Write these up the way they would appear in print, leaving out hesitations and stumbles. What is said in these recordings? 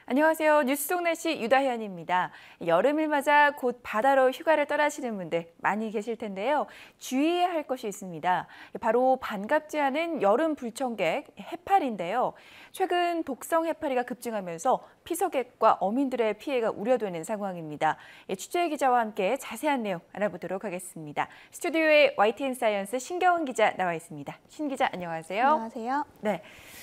안녕하세요. 뉴스 속날씨 유다현입니다. 여름을 맞아 곧 바다로 휴가를 떠나시는 분들 많이 계실 텐데요. 주의해야 할 것이 있습니다. 바로 반갑지 않은 여름 불청객 해파리인데요. 최근 독성 해파리가 급증하면서 피서객과 어민들의 피해가 우려되는 상황입니다. 취재 기자와 함께 자세한 내용 알아보도록 하겠습니다. 스튜디오에 YTN 사이언스 신경은 기자 나와 있습니다. 신 기자 안녕하세요. 안녕하세요. 네.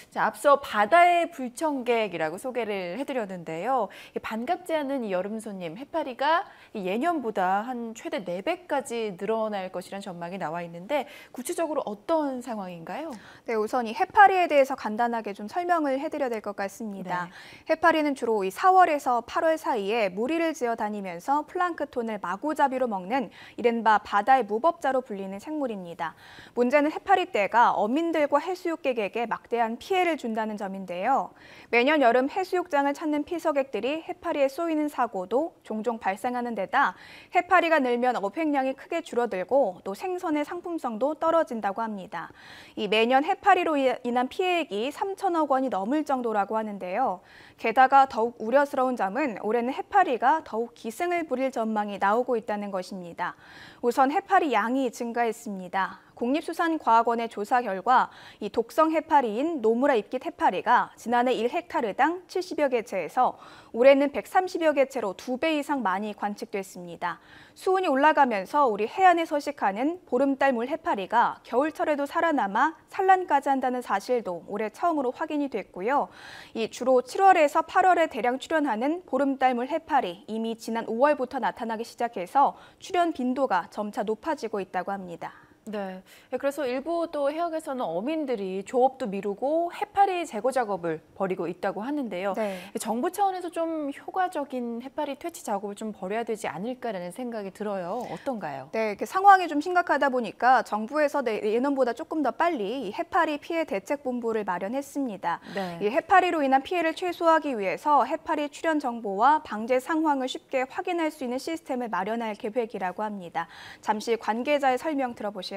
자, 앞서 바다의 불청객이라고 소개를 해드렸는데요. 반갑지 않은 이 여름 손님 해파리가 예년보다 한 최대 4배까지 늘어날 것이라는 전망이 나와 있는데 구체적으로 어떤 상황인가요? 네, 우선 이 해파리에 대해서 간단하게 좀 설명을 해드려야 될 것 같습니다. 네. 해파리는 주로 이 4월에서 8월 사이에 무리를 지어 다니면서 플랑크톤을 마구잡이로 먹는 이른바 바다의 무법자로 불리는 생물입니다. 문제는 해파리 떼가 어민들과 해수욕객에게 막대한 피해를 준다는 점인데요. 매년 여름 해수욕장을 찾는 피서객들이 해파리에 쏘이는 사고도 종종 발생하는 데다 해파리가 늘면 어획량이 크게 줄어들고 또 생선의 상품성도 떨어진다고 합니다. 이 매년 해파리로 인한 피해액이 3천억 원이 넘을 정도라고 하는데요. 게다가 더욱 우려스러운 점은 올해는 해파리가 더욱 기승을 부릴 전망이 나오고 있다는 것입니다. 우선 해파리 양이 증가했습니다. 국립수산과학원의 조사 결과 이 독성 해파리인 노무라 입깃 해파리가 지난해 1헥타르당 70여 개체에서 올해는 130여 개체로 2배 이상 많이 관측됐습니다. 수온이 올라가면서 우리 해안에 서식하는 보름달물 해파리가 겨울철에도 살아남아 산란까지 한다는 사실도 올해 처음으로 확인이 됐고요. 이 주로 7월에서 8월에 대량 출현하는 보름달물 해파리 이미 지난 5월부터 나타나기 시작해서 출현 빈도가 점차 높아지고 있다고 합니다. 네. 그래서 일부 또 해역에서는 어민들이 조업도 미루고 해파리 제거 작업을 벌이고 있다고 하는데요. 네. 정부 차원에서 좀 효과적인 해파리 퇴치 작업을 좀 벌여야 되지 않을까라는 생각이 들어요. 어떤가요? 네, 상황이 좀 심각하다 보니까 정부에서 예년보다 조금 더 빨리 이 해파리 피해 대책본부를 마련했습니다. 네. 이 해파리로 인한 피해를 최소화하기 위해서 해파리 출현 정보와 방제 상황을 쉽게 확인할 수 있는 시스템을 마련할 계획이라고 합니다. 잠시 관계자의 설명 들어보실까요?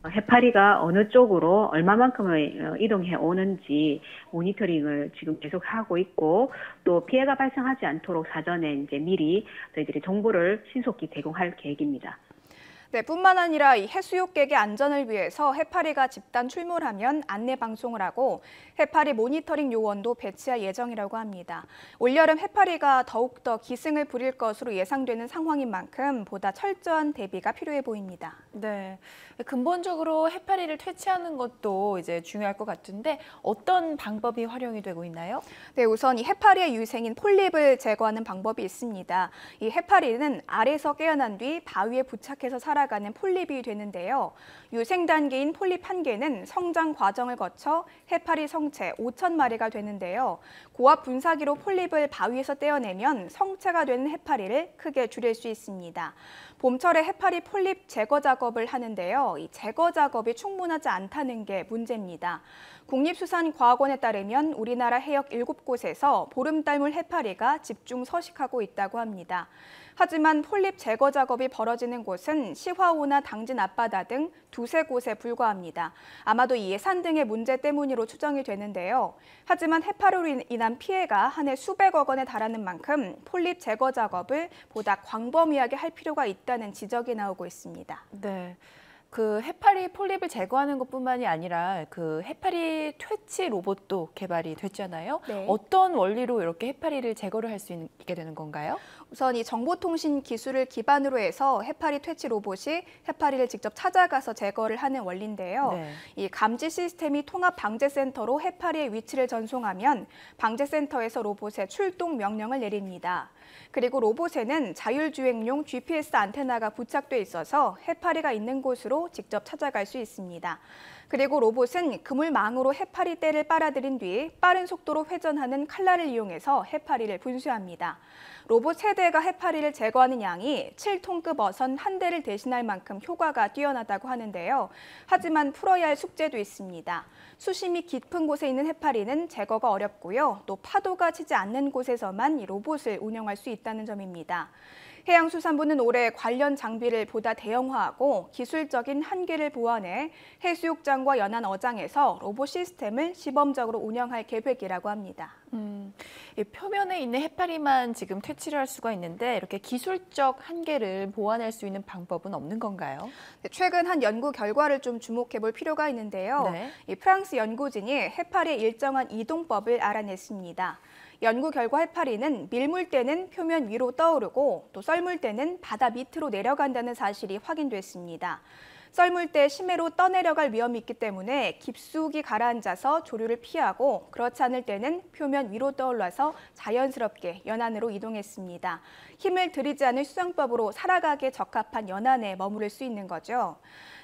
해파리가 어느 쪽으로 얼마만큼을 이동해 오는지 모니터링을 지금 계속 하고 있고 또 피해가 발생하지 않도록 사전에 이제 미리 저희들이 정보를 신속히 제공할 계획입니다. 네, 뿐만 아니라 이 해수욕객의 안전을 위해서 해파리가 집단 출몰하면 안내 방송을 하고 해파리 모니터링 요원도 배치할 예정이라고 합니다. 올여름 해파리가 더욱더 기승을 부릴 것으로 예상되는 상황인 만큼 보다 철저한 대비가 필요해 보입니다. 네, 근본적으로 해파리를 퇴치하는 것도 이제 중요할 것 같은데 어떤 방법이 활용이 되고 있나요? 네, 우선 이 해파리의 유생인 폴립을 제거하는 방법이 있습니다. 이 해파리는 알에서 깨어난 뒤 바위에 부착해서 살아가는 폴립이 되는데요. 유생 단계인 폴립 한 개는 성장 과정을 거쳐 해파리 성체 5,000마리가 되는데요. 고압 분사기로 폴립을 바위에서 떼어내면 성체가 되는 해파리를 크게 줄일 수 있습니다. 봄철에 해파리 폴립 제거 작업을 하는데요. 이 제거 작업이 충분하지 않다는 게 문제입니다. 국립수산과학원에 따르면 우리나라 해역 7곳에서 보름달물 해파리가 집중 서식하고 있다고 합니다. 하지만 폴립 제거 작업이 벌어지는 곳은 시화호나 당진 앞바다 등 두세 곳에 불과합니다. 아마도 이 예산 등의 문제 때문으로 추정이 되는데요. 하지만 해파리로 인한 피해가 한 해 수백억 원에 달하는 만큼 폴립 제거 작업을 보다 광범위하게 할 필요가 있다는 지적이 나오고 있습니다. 네. 그 해파리 폴립을 제거하는 것뿐만이 아니라 그 해파리 퇴치 로봇도 개발이 됐잖아요. 네. 어떤 원리로 이렇게 해파리를 제거를 할 수 있게 되는 건가요? 우선 이 정보통신 기술을 기반으로 해서 해파리 퇴치 로봇이 해파리를 직접 찾아가서 제거를 하는 원리인데요. 네. 이 감지 시스템이 통합 방제센터로 해파리의 위치를 전송하면 방제센터에서 로봇에 출동 명령을 내립니다. 그리고 로봇에는 자율주행용 GPS 안테나가 부착돼 있어서 해파리가 있는 곳으로 직접 찾아갈 수 있습니다. 그리고 로봇은 그물망으로 해파리 떼를 빨아들인 뒤 빠른 속도로 회전하는 칼날을 이용해서 해파리를 분쇄합니다. 로봇 세대가 해파리를 제거하는 양이 7톤급 어선 한 대를 대신할 만큼 효과가 뛰어나다고 하는데요. 하지만 풀어야 할 숙제도 있습니다. 수심이 깊은 곳에 있는 해파리는 제거가 어렵고요. 또 파도가 치지 않는 곳에서만 이 로봇을 운영할 수 있다는 점입니다. 해양수산부는 올해 관련 장비를 보다 대형화하고 기술적인 한계를 보완해 해수욕장과 연안 어장에서 로봇 시스템을 시범적으로 운영할 계획이라고 합니다. 이 표면에 있는 해파리만 지금 퇴치를 할 수가 있는데 이렇게 기술적 한계를 보완할 수 있는 방법은 없는 건가요? 최근 한 연구 결과를 좀 주목해 볼 필요가 있는데요. 네. 이 프랑스 연구진이 해파리의 일정한 이동법을 알아냈습니다. 연구 결과 해파리는 밀물 때는 표면 위로 떠오르고 또 썰물 때는 바다 밑으로 내려간다는 사실이 확인됐습니다. 썰물 때 심해로 떠내려갈 위험이 있기 때문에 깊숙이 가라앉아서 조류를 피하고 그렇지 않을 때는 표면 위로 떠올라서 자연스럽게 연안으로 이동했습니다. 힘을 들이지 않을 수영법으로 살아가기에 적합한 연안에 머무를 수 있는 거죠.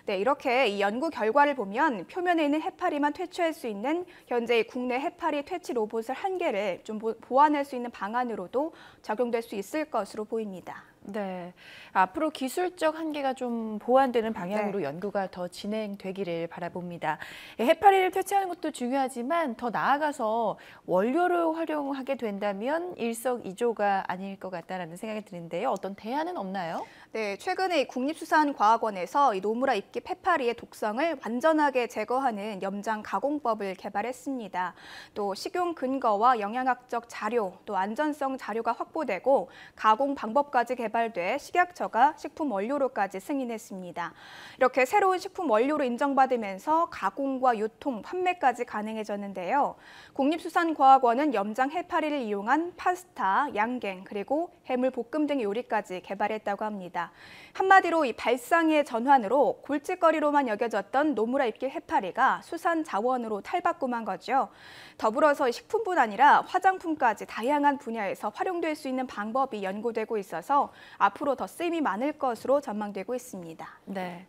네, 이렇게 이 연구 결과를 보면 표면에 있는 해파리만 퇴치할 수 있는 현재 국내 해파리 퇴치 로봇을 한 개를 좀 보완할 수 있는 방안으로도 적용될 수 있을 것으로 보입니다. 네, 앞으로 기술적 한계가 좀 보완되는 방향으로 연구가 더 진행되기를 바라봅니다. 해파리를 퇴치하는 것도 중요하지만 더 나아가서 원료를 활용하게 된다면 일석이조가 아닐 것 같다는 생각이 드는데요. 어떤 대안은 없나요? 네, 최근에 국립수산과학원에서 이 노무라 입깃 해파리의 독성을 완전하게 제거하는 염장 가공법을 개발했습니다. 또 식용 근거와 영양학적 자료, 또 안전성 자료가 확보되고 가공 방법까지 개발돼 식약처가 식품 원료로까지 승인했습니다. 이렇게 새로운 식품 원료로 인정받으면서 가공과 유통, 판매까지 가능해졌는데요. 국립수산과학원은 염장 해파리를 이용한 파스타, 양갱, 그리고 해물 볶음 등의 요리까지 개발했다고 합니다. 한마디로 이 발상의 전환으로 골칫거리로만 여겨졌던 노무라 입깃 해파리가 수산 자원으로 탈바꿈한 거죠. 더불어서 식품뿐 아니라 화장품까지 다양한 분야에서 활용될 수 있는 방법이 연구되고 있어서 앞으로 더 쓰임이 많을 것으로 전망되고 있습니다. 네.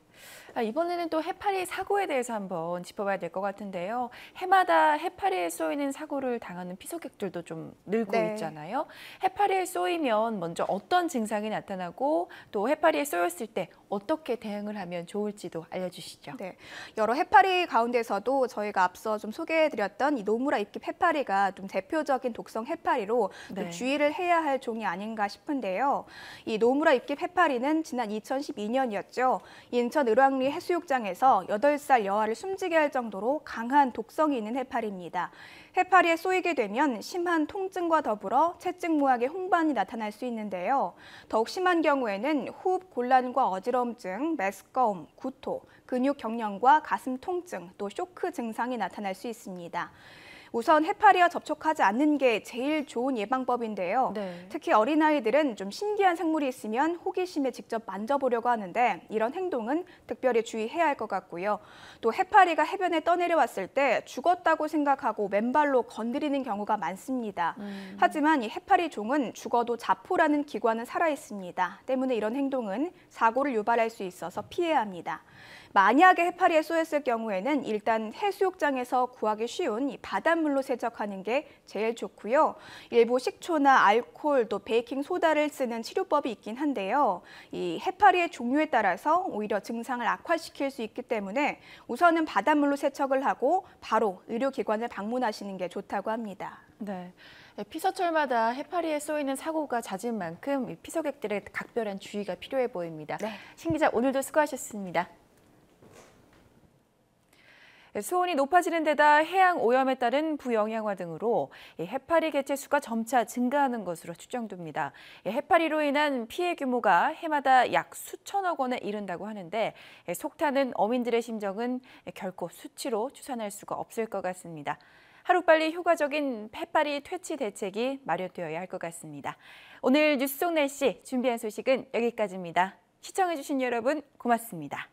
이번에는 또 해파리 사고에 대해서 한번 짚어봐야 될 것 같은데요. 해마다 해파리에 쏘이는 사고를 당하는 피서객들도 좀 늘고 있잖아요. 해파리에 쏘이면 먼저 어떤 증상이 나타나고 또 해파리에 쏘였을 때 어떻게 대응을 하면 좋을지도 알려주시죠. 네, 여러 해파리 가운데서도 저희가 앞서 좀 소개해드렸던 이 노무라 입깃 해파리가 좀 대표적인 독성 해파리로 또 주의를 해야 할 종이 아닌가 싶은데요. 이 노무라 입깃 해파리는 지난 2012년이었죠. 인천 을왕리 해수욕장에서 8살 여아를 숨지게 할 정도로 강한 독성이 있는 해파리입니다. 해파리에 쏘이게 되면 심한 통증과 더불어 채찍무학의 홍반이 나타날 수 있는데요. 더욱 심한 경우에는 호흡 곤란과 어지럼증, 메스꺼움, 구토, 근육 경련과 가슴 통증, 또 쇼크 증상이 나타날 수 있습니다. 우선 해파리와 접촉하지 않는 게 제일 좋은 예방법인데요. 특히 어린아이들은 좀 신기한 생물이 있으면 호기심에 직접 만져보려고 하는데 이런 행동은 특별히 주의해야 할 것 같고요. 또 해파리가 해변에 떠내려왔을 때 죽었다고 생각하고 맨발로 건드리는 경우가 많습니다. 하지만 이 해파리 종은 죽어도 자포라는 기관은 살아있습니다. 때문에 이런 행동은 사고를 유발할 수 있어서 피해야 합니다. 만약에 해파리에 쏘였을 경우에는 일단 해수욕장에서 구하기 쉬운 이 바닷물로 세척하는 게 제일 좋고요. 일부 식초나 알코올 또 베이킹 소다를 쓰는 치료법이 있긴 한데요. 이 해파리의 종류에 따라서 오히려 증상을 악화시킬 수 있기 때문에 우선은 바닷물로 세척을 하고 바로 의료기관을 방문하시는 게 좋다고 합니다. 네. 피서철마다 해파리에 쏘이는 사고가 잦은 만큼 피서객들의 각별한 주의가 필요해 보입니다. 신 기자, 오늘도 수고하셨습니다. 수온이 높아지는 데다 해양 오염에 따른 부영양화 등으로 해파리 개체 수가 점차 증가하는 것으로 추정됩니다. 해파리로 인한 피해 규모가 해마다 약 수천억 원에 이른다고 하는데 속 타는 어민들의 심정은 결코 수치로 추산할 수가 없을 것 같습니다. 하루빨리 효과적인 해파리 퇴치 대책이 마련되어야 할 것 같습니다. 오늘 뉴스 속 날씨 준비한 소식은 여기까지입니다. 시청해주신 여러분 고맙습니다.